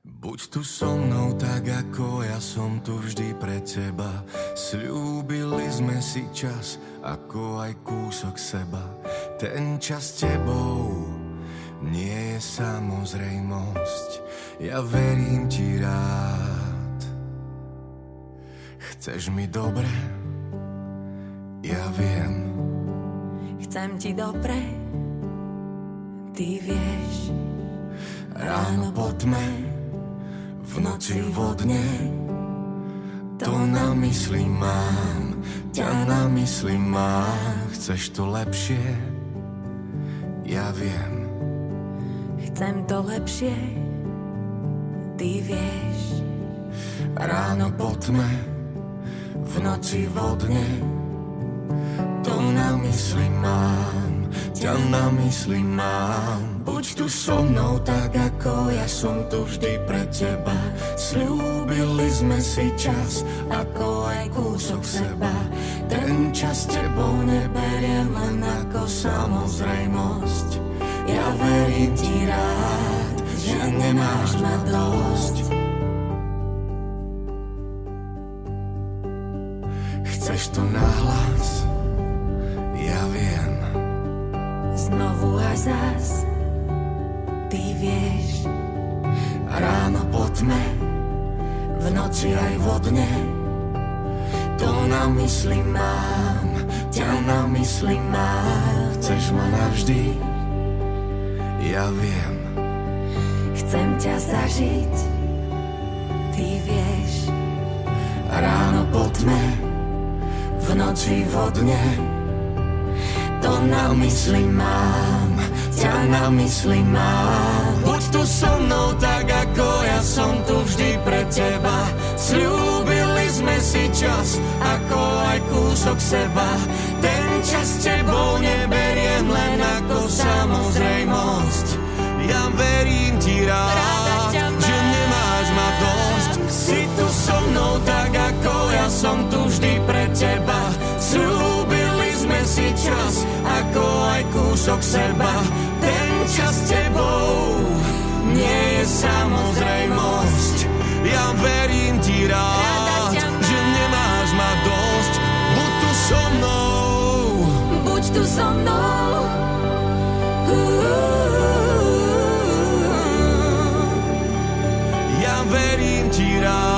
Buď tu so mnou tak, ako ja som tu vždy pre teba. Sľúbili sme si čas, ako aj kúsok seba. Ten čas s tebou nie je samozrejmosť. Ja verím ti rád. Chceš mi dobre? Ja viem. Chcem ti dobre, ty vieš. Ráno po tme, v noci vodne, to na mysli mám, ťa na mysli mám. Chceš to lepšie? Ja viem. Chcem to lepšie, ty vieš. Ráno po tme, v noci vodne, to na mysli mám, ťa na mysli mám. Buď tu so mnou tak, ako ja som tu vždy pre teba. Sľúbili sme si čas, ako aj kúsok seba. Ten čas s tebou neberiem len ako samozrejmosť. Ja verím ti rád, že nemáš ma dosť. Chceš to nahlas? Ja viem. Znovu a zas, ty vieš. Ráno po tme, v noci aj vodne, to na mysli mám, ťa na mysli mám. Chceš ma navždy? Ja viem. Chcem ťa zažiť, ty vieš. Ráno po tme, v noci vodne, to na mysli mám, ťa na mysli mám. Buď tu so mnou tak, ako ja som tu vždy pre teba. Sľúbili sme si čas, ako aj kúsok seba. Ten čas s tebou neberiem len ako samozrejmosť. Ja verím ti rád, že nemáš ma dosť. Si tu so mnou tak, ako ja som tu vždy pre teba. Sľúbili sme si čas, ako aj kúsok seba. Ten čas s tebou nie je samozrejmosť. Ja verím ti rád, že nemáš ma dosť. Buď tu so mnou. Buď tu so mnou. Ja verím ti rád.